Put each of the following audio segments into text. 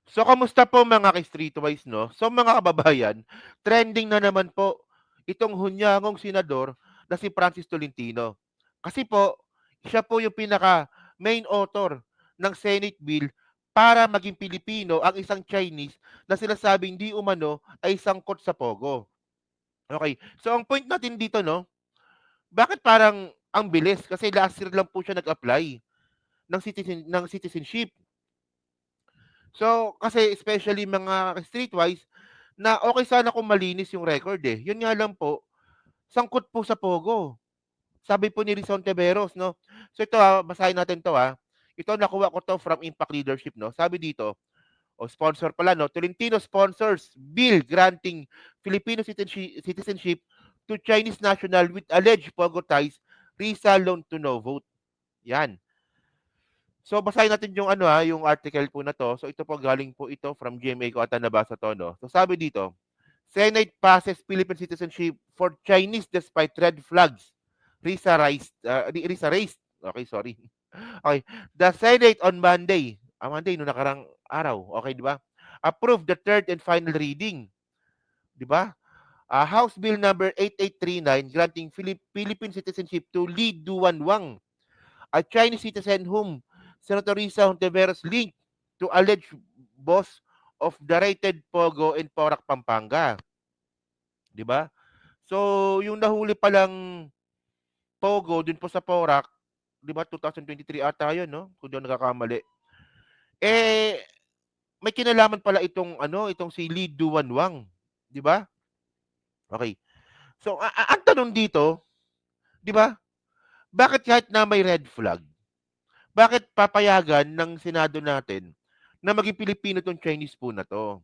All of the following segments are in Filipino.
So, kamusta po mga ka-streetwise, no? So, mga kababayan, trending na naman po itong hunyangong senador na si Francis Tolentino. Kasi po, siya po yung pinaka main author ng Senate bill para maging Pilipino ang isang Chinese na sinasabing di umano ay sangkot sa Pogo. Okay. So, ang point natin dito, no? Bakit parang ang bilis? Kasi last year lang po siya nag-apply ng citizenship. So, kasi especially mga streetwise, na okay sana kung malinis yung record eh. Yun nga lang po, sangkot po sa Pogo. Sabi po ni Rizon Teveros, no? So ito basahin natin to ha. Ito nakuha ko to from Impact Leadership, no? Sabi dito, o sponsor pala, no? Tolentino sponsors bill granting Filipino citizenship to Chinese national with alleged Pogo ties, Rizal loan to no vote. Yan. So basahin natin yung yung article po na to. So ito po galing po ito from GMA ko ata nabasa to, no. So sabi dito, Senate passes Philippine citizenship for Chinese despite red flags. Risa raised. Okay, sorry. Okay. The Senate on Monday, Monday no nakarang araw, okay, di ba? Approved the third and final reading, di ba? House Bill number 8839 granting Philippine citizenship to Li Duanwang, a Chinese citizen whom Senator Risa Hontiveros linked to alleged boss of the rated Pogo in Porac, Pampanga. 'Di ba? So, yung nahuli pa lang Pogo dun po sa Porac, 'di ba 2023 ata 'yun, no? Kung di ako nagkakamali. Eh, may kinalaman pala itong si Lee Duanwang, 'di ba? Okay. So, ang tanong dito, 'di ba? Bakit kahit na may red flag, bakit papayagan ng Senado natin na maging Pilipino tong Chinese po na to?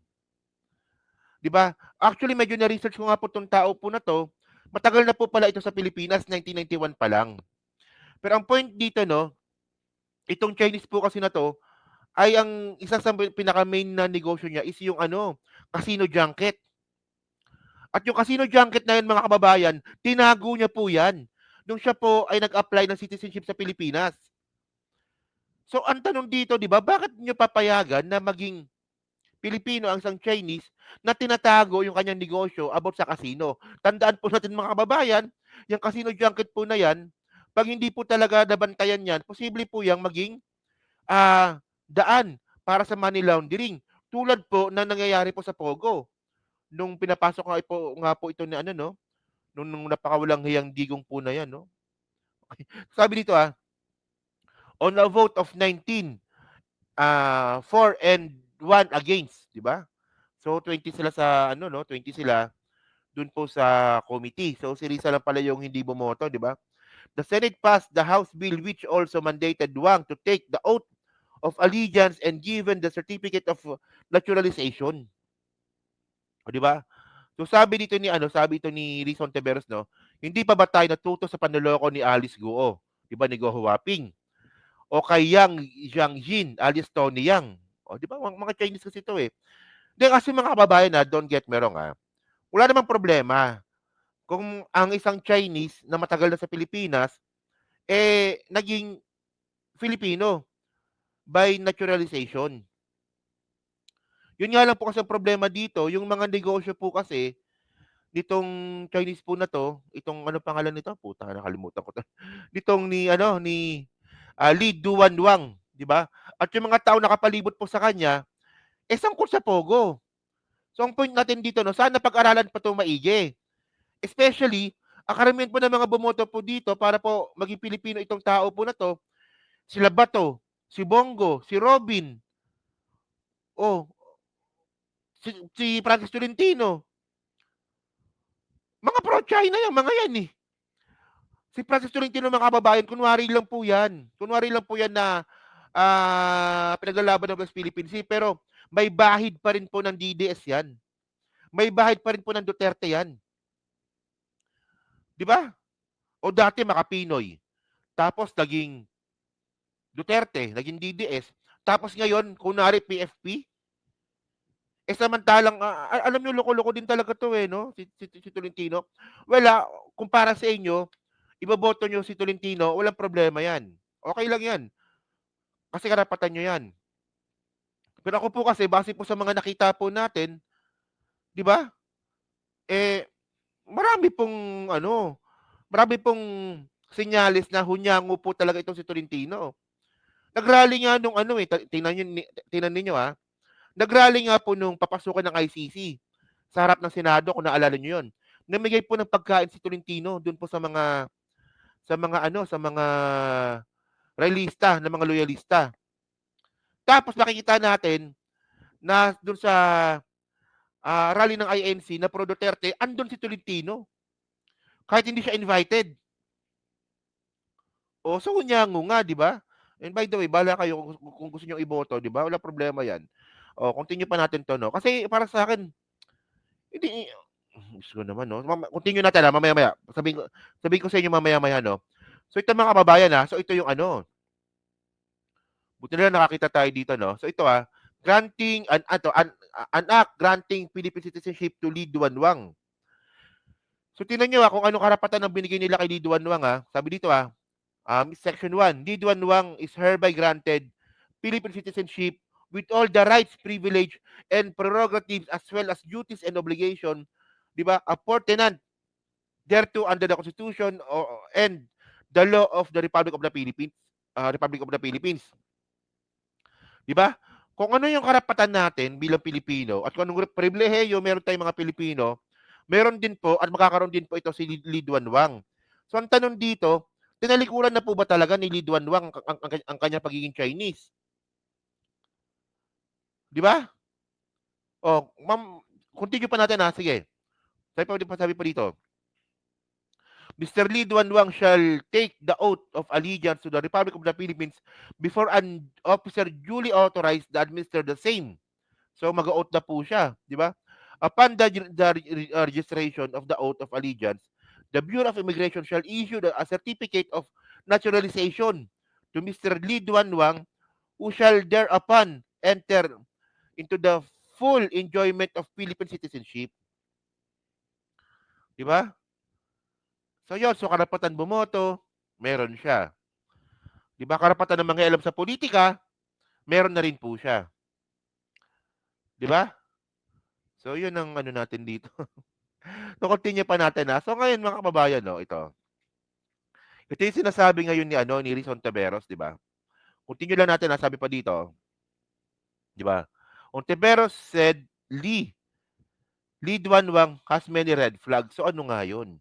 'Di ba? Actually, medyo na-research ko nga po tong tao po na to. Matagal na po pala ito sa Pilipinas, 1991 pa lang. Pero ang point dito, no, itong Chinese po kasi na to, ay ang isa sa pinaka-main na negosyo niya is yung casino junket. At yung casino junket na yan, mga kababayan, tinago niya po yan nung siya po ay nag-apply ng citizenship sa Pilipinas. So, ang tanong dito, di ba, bakit niyo papayagan na maging Pilipino ang isang Chinese na tinatago yung kanyang negosyo about sa casino? Tandaan po natin mga kababayan, yung casino junket po na yan, pag hindi po talaga nabantayan yan, posible po yung maging daan para sa money laundering. Tulad po na nangyayari po sa Pogo. Nung pinapasok nga po ito ni no, nung napakawalang hiyang digong po na yan, no. Sabi dito on a vote of 19, 4 and 1 against, di ba? So 20 sila sa 20 sila dun po sa committee. So si Risa lang pala yung hindi bumoto, di ba? The Senate passed the House bill which also mandated Wang to take the oath of allegiance and given the certificate of naturalization. O di ba? So sabi ito ni Rizon Teveros, no, hindi pa ba tayo natuto sa panloloko ni Alice Guo, di ba, ni Go Huaping? O kay Yang Jiangjin alias Tony Yang. O di ba, mga Chinese kasi ito eh. Di kasi mga kababayan don't get me wrong wala namang problema kung ang isang Chinese na matagal na sa Pilipinas naging Filipino by naturalization. Yun nga lang po kasi ang problema dito, yung mga negosyo po kasi nitong Chinese po na 'to, itong pangalan nito? Putang nakalimutan ko 'to. Nitong Lee Duanwang, 'di ba? At yung mga tao nakapalibot po sa kanya, sangkot sa Pogo. So ang point natin dito, no, sana pag-aralan pa 'to maigi. Especially, ang karamihan po ng mga bumoto po dito para po maging Pilipino itong tao po na 'to, sila Bato, si Bongo, si Robin, oh, si Francis Tolentino. Mga pro-China yang mga yan eh. Si Francis Tolentino mga kababayan, kunwari lang po yan. Kunwari lang po yan na pinaglalaban ng West Philippine Sea. Pero may bahid pa rin po ng DDS yan. May bahid pa rin po ng Duterte yan. Di ba? O dati Makapinoy. Tapos naging Duterte, naging DDS. Tapos ngayon, kunwari PFP. Samantalang, alam nyo, loko-loko din talaga to no? Si Tolentino. Wala, kumpara sa inyo, iboboto nyo si Tolentino, walang problema yan. Okay lang yan. Kasi karapatan nyo yan. Pero ako po kasi base po sa mga nakita po natin, 'di ba? Eh, marami pong ano, marami pong senyales na hunyango po talaga itong si Tolentino. Nag-rally nga nung ano, eh, tingnan niyo tingnan ninyo, nag-rally nga po nung papasukan ng ICC sa harap ng Senado kung naalala niyo 'yon. Namigay po ng pagkain si Tolentino do'n po sa mga realista, na mga loyalista. Tapos nakikita natin na do'n sa, rally ng INC na pro Duterte, andun si Tolentino, kahit hindi siya invited. Oh, so hunyango nga, 'di ba? And by the way, bahala kayo kung gusto niyong iboto, 'di ba? Walang problema 'yan. Oh, continue pa natin 'to, 'no? Kasi para sa akin, hindi Diyos ko naman, 'no? Continue natin, mamaya-maya. Sabihin ko sa inyo mamaya-maya, 'no? So ito mga kababayan, so ito yung ano, buti na lang nakakita tayo dito, 'no? So ito, granting an act granting Philippine citizenship to Lee Duanwang. So tingnan niyo, kung anong karapatan ang binigay nila kay Lee Duanwang, Sabi dito, Section 1, Lee Duanwang is hereby granted Philippine citizenship with all the rights, privilege, and prerogatives as well as duties and obligation, 'di ba, appertinent thereto under the Constitution and the law of the Republic of the Philippines, Republic of the Philippines. 'Di ba? Kung ano yung karapatan natin bilang Pilipino at kung anong pribilehiyo meron tayong mga Pilipino, meron din po at magkakaroon din po ito si Lee Duanwang. So ang tanong dito, tinalikuran na po ba talaga ni Lee Duanwang ang kanyang pagiging Chinese? 'Di ba? Oh, ma'am, continue pa natin, sige. Sabi pa dito, Mr. Lee Duanwang shall take the oath of allegiance to the Republic of the Philippines before an officer duly authorized to administer the same. So mag-oath na po siya, 'di ba? Upon the registration of the oath of allegiance, the Bureau of Immigration shall issue a certificate of naturalization to Mr. Lee Duanwang, who shall thereupon enter into the full enjoyment of Philippine citizenship. 'Di ba? So yun, so karapatan bumoto, meron siya. 'Di ba? Karapatan ng mga alam sa politika, meron na rin po siya. 'Di ba? So yun ang ano natin dito. So continue pa natin, So ngayon mga kababayan, ito. Ito yung sinasabi ngayon ni Rizon Taveros, 'di ba? Continue lang natin, sabi pa dito, 'di ba? Ontiveros said Lee Duanwang has many red flags. So ano nga 'yun?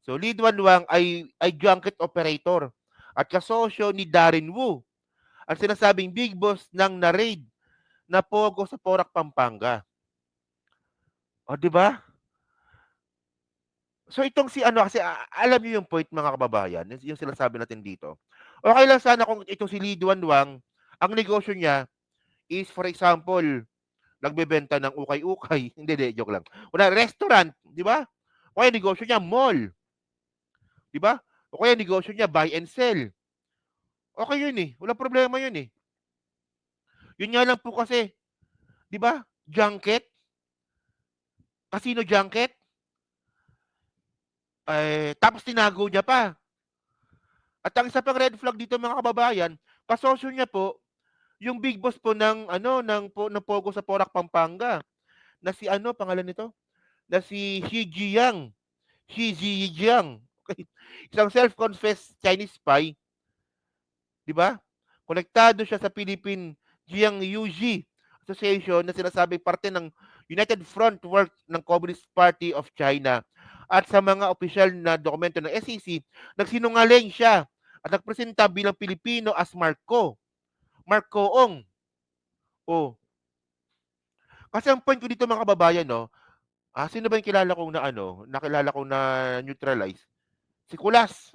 So Lee Duanwang ay junket operator at kasosyo ni Darren Wu, ang sinasabing big boss ng na-raid na Pogo sa Porac, Pampanga. O, 'di ba? So itong si kasi alam niyo yung point, mga kababayan, yung sinasabi natin dito. Okay lang sana kung itong si Lee Duanwang, ang negosyo niya is, for example, nagbebenta ng ukay-ukay, hindi, joke lang. Wala, restaurant, 'di ba? O kaya negosyo niya mall, 'di ba? O kaya negosyo niya buy and sell. Okay 'yun, walang problema 'yun, eh. 'Yun nga lang po kasi, 'di ba? Junket, casino junket, tapos tinago niya pa. At ang isa pang red flag dito, mga kababayan, kasosyo niya po yung big boss po ng Pogo sa Porac, Pampanga, na si pangalan nito? Na si Xi Jijiang. Okay. Isang self-confessed Chinese spy, 'di ba? Konektado siya sa Philippine Jiang Yuji Association na sinasabing parte ng United Front Work ng Communist Party of China. At sa mga opisyal na dokumento ng SEC, nagsinungaling siya at nagpresenta bilang Pilipino as Mark Koong. Oh, kasi ang point ko dito, mga kababayan, sino ba yung nakilala kong na neutralize? Si Kulas,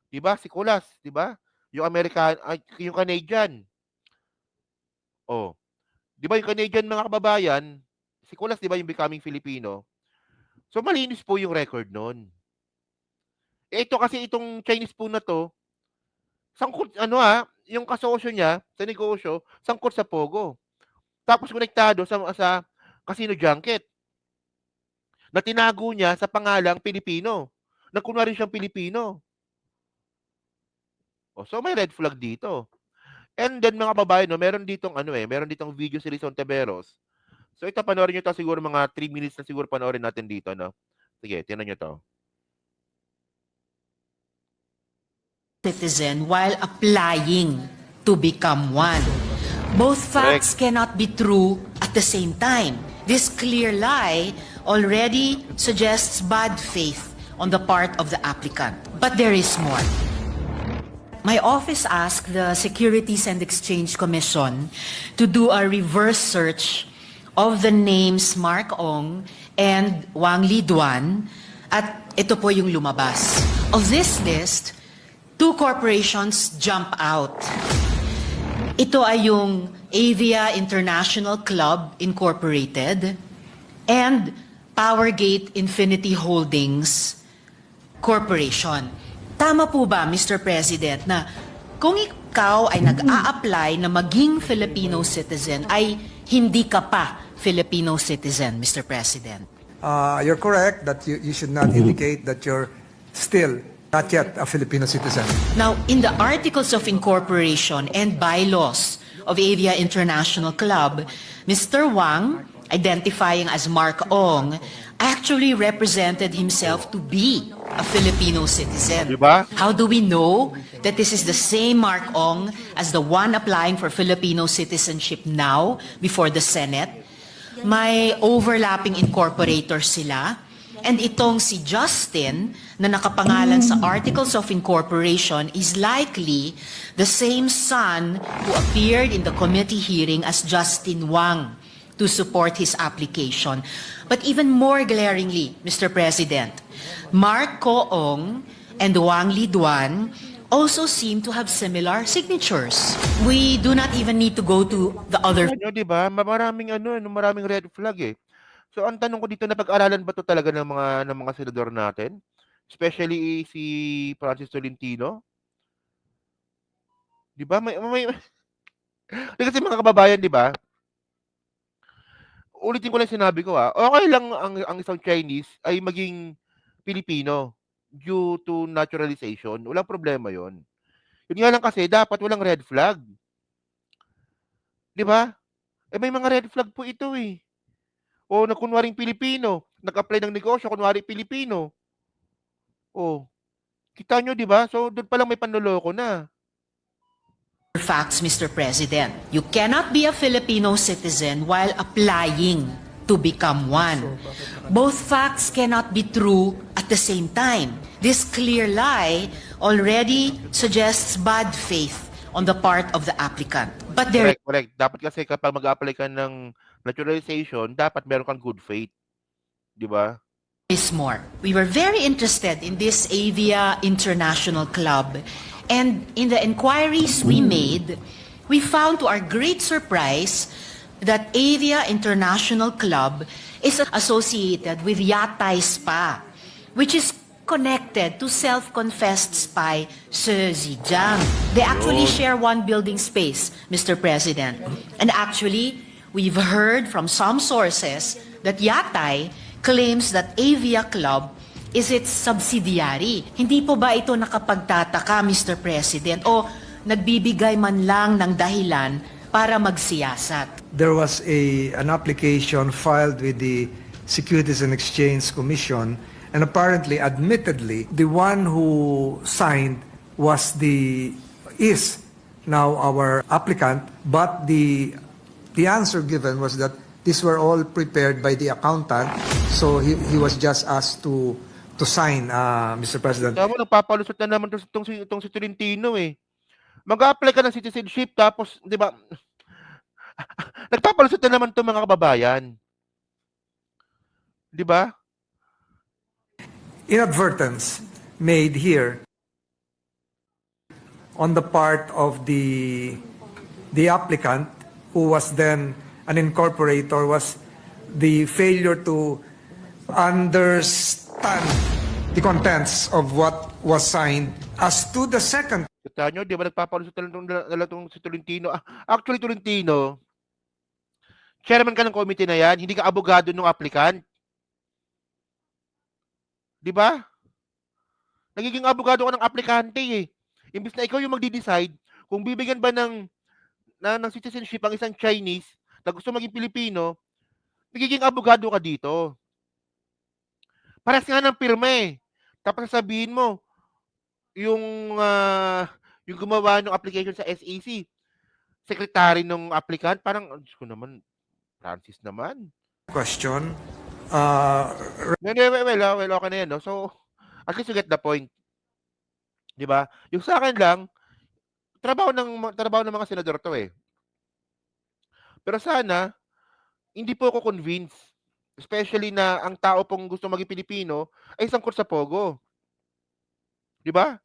'di ba? Si Kulas, 'di ba? Yung Canadian. Oh, 'di ba yung Canadian, mga kababayan, si Kulas, 'di ba yung Becoming Filipino? So malinis po yung record noon. Ito kasi, itong Chinese po na 'to, sangkot yung kasosyo niya sa negosyo, sangkot sa Pogo. Tapos konektado sa casino junket na tinago niya sa pangalang Pilipino. Na kunwari siyang Pilipino. So may red flag dito. And then mga kababayan 'no, meron ditong ano, meron ditong video si Rizon Tiveros. So ito panoorin niyo 'to siguro mga 3 minutes na siguro panoorin natin dito 'no. Sige, tingnan niyo 'to. Citizen while applying to become one. Both facts Correct. cannot be true at the same time. This clear lie already suggests bad faith on the part of the applicant. But there is more. My office asked the Securities and Exchange Commission to do a reverse search of the names Mark Ong and Wang Liduan at ito po yung lumabas. Of this list, 2 corporations jump out. Ito ay yung Avia International Club Incorporated and Powergate Infinity Holdings Corporation. Tama po ba, Mr. President, na kung ikaw ay nag-a-apply na maging Filipino citizen, ay hindi ka pa Filipino citizen, Mr. President? You're correct that you should not indicate that you're still not yet a Filipino citizen. Now, in the Articles of Incorporation and Bylaws of Avia International Club, Mr. Wang, identifying as Mark Ong, actually represented himself to be a Filipino citizen. Diba? How do we know that this is the same Mark Ong as the one applying for Filipino citizenship now before the Senate? May overlapping incorporators sila. And itong si Justin na nakapangalan sa Articles of Incorporation is likely the same son who appeared in the committee hearing as Justin Wang to support his application. But even more glaringly, Mr. President, Mark Ong and Wang Liduan also seem to have similar signatures. We do not even need to go to the other. Ano, 'di ba? Maraming maraming red flag eh. So ang tanong ko dito, napag-aralan ba 'to talaga ng mga senador natin? Especially si Francis Tolentino? 'Di ba may kasi mga kababayan 'di ba? Ulitin ko lang sinabi ko, okey lang ang isang Chinese ay maging Pilipino due to naturalization, walang problema 'yon. 'Yun nga lang kasi dapat walang red flag, 'di ba? Eh, may mga red flag po ito, eh. O na kunwaring Pilipino, nag-apply ng negosyo kunwari Pilipino. Oh, kita niyo 'di ba? So dun palang may panloloko na. Facts, Mr. President. You cannot be a Filipino citizen while applying to become one. Both facts cannot be true at the same time. This clear lie already suggests bad faith on the part of the applicant. But there Correct. Dapat kasi kapag mag-a-apply ka ng naturalization, dapat meron kang good faith, 'di ba? is more. We were very interested in this Avia International Club, and in the inquiries we made, we found to our great surprise that Avia International Club is associated with Yatay Spa, which is connected to self-confessed spy Shi Zhejiang. They actually share one building space, Mr. President. And actually, we've heard from some sources that Yatay claims that Avia Club is its subsidiary. Hindi po ba ito nakapagtataka, Mr. President, o nagbibigay man lang ng dahilan para magsiyasat? There was an application filed with the Securities and Exchange Commission, and apparently, admittedly, the one who signed is now our applicant, but the answer given was that these were all prepared by the accountant, so he was just asked to sign, Mr. President. Tama, nagpapalusot na naman itong si Tolentino eh. Mag-a-apply ka ng citizenship tapos, 'di ba? Nagpapalusot na naman 'tong mga kababayan. 'Di ba? Inadvertence made here on the part of the applicant, who was then an incorporator, was the failure to understand the contents of what was signed. As to the second, Kita nyo, 'di ba nagpapalusot na lang tong si Tolentino. Actually Tolentino, chairman ka ng committee na 'yan, hindi ka abogado ng applicant. 'Di ba? Nagiging abogado ka ng aplikante eh. Imbis na ikaw yung magde-decide kung bibigyan ba ng ng citizenship ang isang Chinese na gusto maging Pilipino, nagiging abogado ka dito. Parehas nga ng pirma eh. Tapos sasabihin mo, yung, yung gumawa ng application sa SEC, secretary ng applicant, parang, Diyos ko naman, Francis naman. Question. Well, okay na yan, no? So, at least you get the point. Di ba? Yung sa akin lang, trabaho ng mga senador to eh. Pero sana, hindi po ako convinced. Especially na ang tao pong gusto maging Pilipino ay sangkot sa Pogo. Di ba?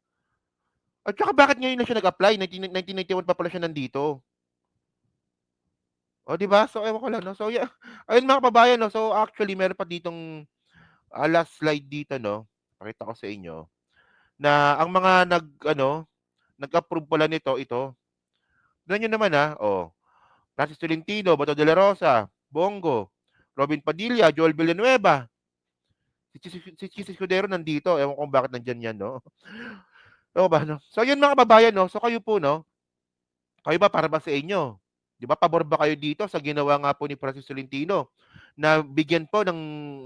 At saka bakit ngayon na siya nag-apply? 1991 pa pala siya nandito. O, di ba? So, ewan ko lang, no? So, yeah. Ayun mga kababayan, no? So, actually, meron pa ditong last slide dito, no? Pakita ko sa inyo. Na ang mga nag-approve pala nito, ito. Tignan nyo naman, oh. Francis Tolentino, Bato de la Rosa, Bongo, Robin Padilla, Joel Villanueva. Si Chis Escudero nandito. Ewan ko bakit nandyan yan, no? Ewan ba, no? So, yun mga kababayan, no? So, kayo po, no? Kayo ba, para ba sa inyo? Di ba, pabor ba kayo dito sa ginawa nga po ni Francis Tolentino na bigyan po ng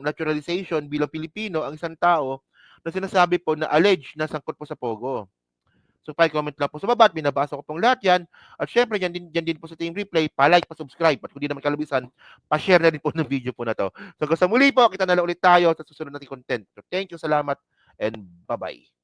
naturalization bilang Pilipino ang isang tao na sinasabi po na alleged na sangkot po sa Pogo? So, comment lang po sa baba at binabasa ko pong lahat yan. At syempre, dyan din po sa Team Replay, pa-like, pa-subscribe. At kung di naman kalubisan, pa-share na rin po ng video po na to. So, hanggang sa muli po, kita na lang ulit tayo sa susunod nating content. So, thank you, salamat, and bye-bye.